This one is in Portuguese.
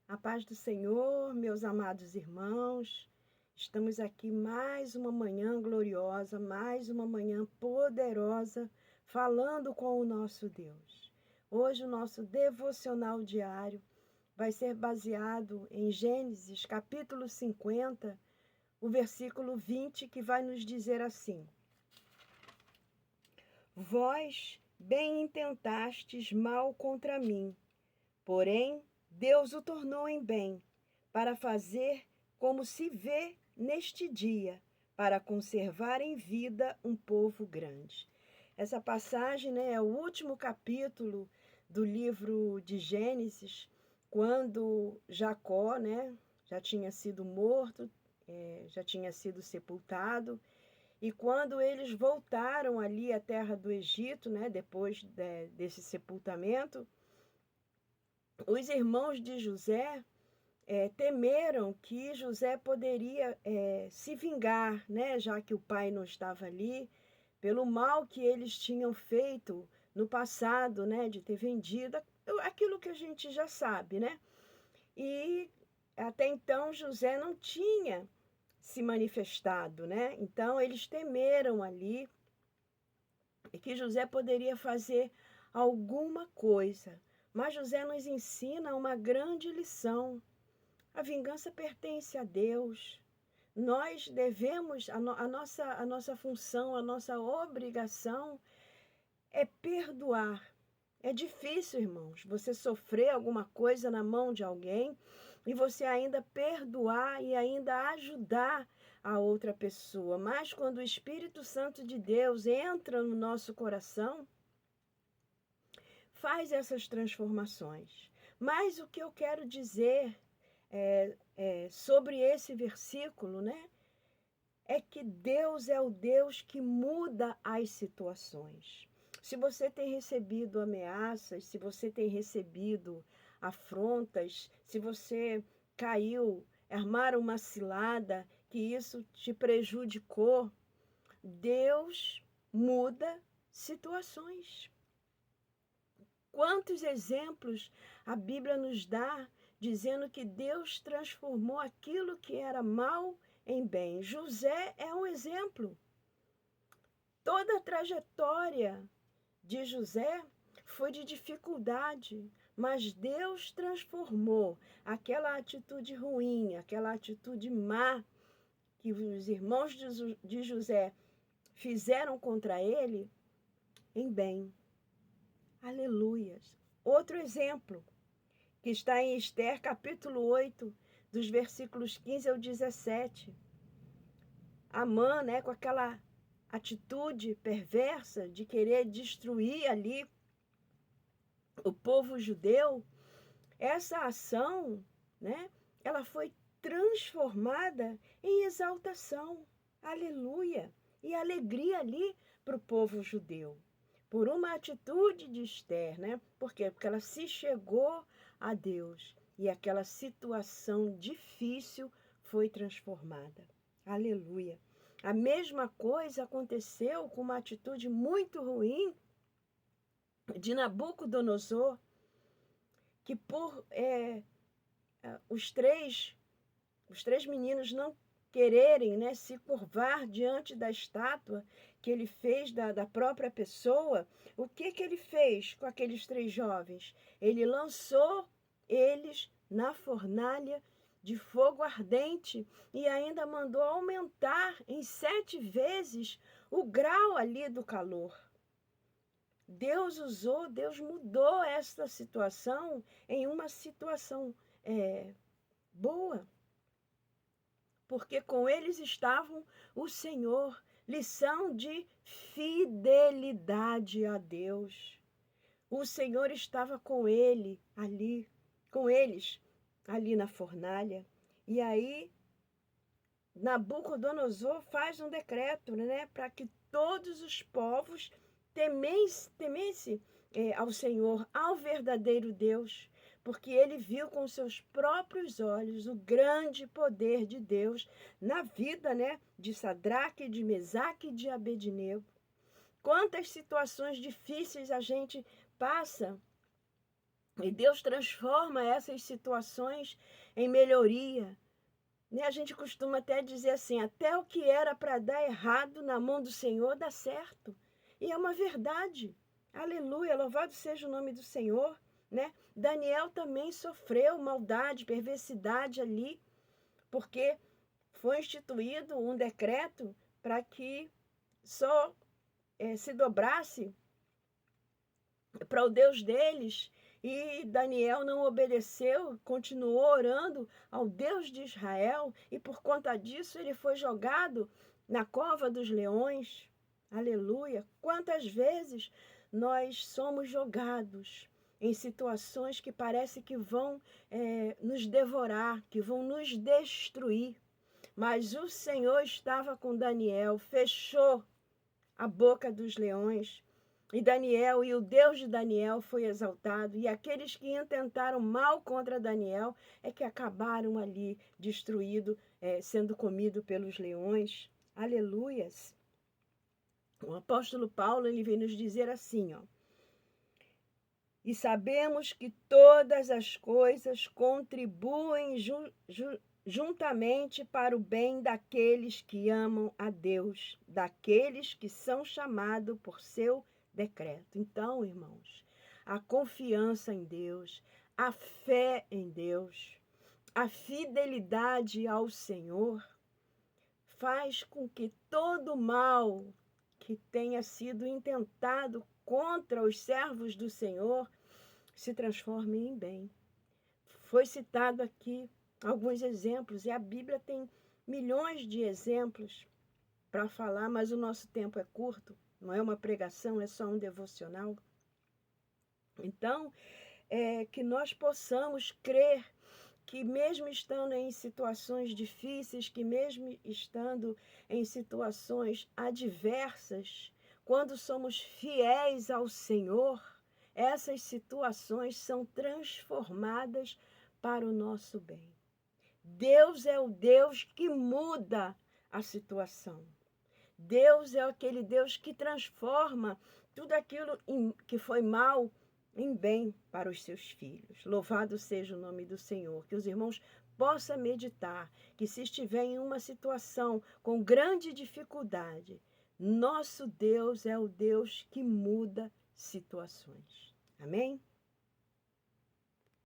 A paz do Senhor, meus amados irmãos, estamos aqui mais uma manhã gloriosa, mais uma manhã poderosa, falando com o nosso Deus. Hoje o nosso devocional diário vai ser baseado em Gênesis capítulo 50, o versículo 20, que vai nos dizer assim: Vós bem intentastes mal contra mim, porém Deus o tornou em bem, para fazer como se vê neste dia, para conservar em vida um povo grande. Essa passagem, é o último capítulo do livro de Gênesis, quando Jacó, já tinha sido morto, já tinha sido sepultado, e quando eles voltaram ali à terra do Egito, depois desse sepultamento, os irmãos de José temeram que José poderia se vingar, já que o pai não estava ali, pelo mal que eles tinham feito no passado, de ter vendido aquilo que a gente já sabe, E até então José não tinha se manifestado, Então eles temeram ali que José poderia fazer alguma coisa. Mas José nos ensina uma grande lição. A vingança pertence a Deus. Nós devemos, a nossa função, a nossa obrigação é perdoar. É difícil, irmãos, você sofrer alguma coisa na mão de alguém e você ainda perdoar e ainda ajudar a outra pessoa. Mas quando o Espírito Santo de Deus entra no nosso coração, faz essas transformações. Mas o que eu quero dizer sobre esse versículo, é que Deus é o Deus que muda as situações. Se você tem recebido ameaças, se você tem recebido afrontas, se você caiu, armaram uma cilada, que isso te prejudicou, Deus muda situações. Quantos exemplos a Bíblia nos dá dizendo que Deus transformou aquilo que era mal em bem? José é um exemplo. Toda a trajetória de José foi de dificuldade, mas Deus transformou aquela atitude ruim, aquela atitude má que os irmãos de José fizeram contra ele em bem. Aleluias. Outro exemplo, que está em Esther, capítulo 8, dos versículos 15 ao 17. Amã, com aquela atitude perversa de querer destruir ali o povo judeu, essa ação, ela foi transformada em exaltação, aleluia, e alegria ali para o povo judeu. Por uma atitude de Esther, Por quê? Porque ela se chegou a Deus e aquela situação difícil foi transformada. Aleluia. A mesma coisa aconteceu com uma atitude muito ruim de Nabucodonosor, que por os três meninos não quererem, se curvar diante da estátua que ele fez da própria pessoa, o que ele fez com aqueles 3 jovens? Ele lançou eles na fornalha de fogo ardente e ainda mandou aumentar em 7 vezes o grau ali do calor. Deus mudou esta situação em uma situação boa. Porque com eles estavam o Senhor, lição de fidelidade a Deus. O Senhor estava com eles ali na fornalha. E aí Nabucodonosor faz um decreto, para que todos os povos temessem ao Senhor, ao verdadeiro Deus, porque ele viu com seus próprios olhos o grande poder de Deus na vida, de Sadraque, de Mesaque e de Abednego. Quantas situações difíceis a gente passa E Deus transforma essas situações em melhoria. Né? A gente costuma até dizer assim, até o que era para dar errado na mão do Senhor dá certo. E é uma verdade. Aleluia, louvado seja o nome do Senhor. Né? Daniel também sofreu maldade, perversidade ali, porque foi instituído um decreto para que só se dobrasse para o Deus deles. E Daniel não obedeceu, continuou orando ao Deus de Israel, e por conta disso ele foi jogado na cova dos leões. Aleluia! Quantas vezes nós somos jogados em situações que parece que vão nos devorar, que vão nos destruir. Mas o Senhor estava com Daniel, fechou a boca dos leões. E Daniel, e o Deus de Daniel foi exaltado, e aqueles que intentaram mal contra Daniel é que acabaram ali destruídos, sendo comido pelos leões. Aleluias! O apóstolo Paulo, ele vem nos dizer assim, ó. E sabemos que todas as coisas contribuem juntamente para o bem daqueles que amam a Deus, daqueles que são chamados por seu decreto. Então, irmãos, a confiança em Deus, a fé em Deus, a fidelidade ao Senhor faz com que todo mal que tenha sido intentado contra os servos do Senhor se transforme em bem. Foi citado aqui alguns exemplos, e a Bíblia tem milhões de exemplos para falar, mas o nosso tempo é curto, não é uma pregação, é só um devocional. Então, que nós possamos crer que mesmo estando em situações difíceis, que mesmo estando em situações adversas, quando somos fiéis ao Senhor, essas situações são transformadas para o nosso bem. Deus é o Deus que muda a situação. Deus é aquele Deus que transforma tudo aquilo que foi mal em bem para os seus filhos. Louvado seja o nome do Senhor. Que os irmãos possam meditar que se estiver em uma situação com grande dificuldade, nosso Deus é o Deus que muda situações. Amém?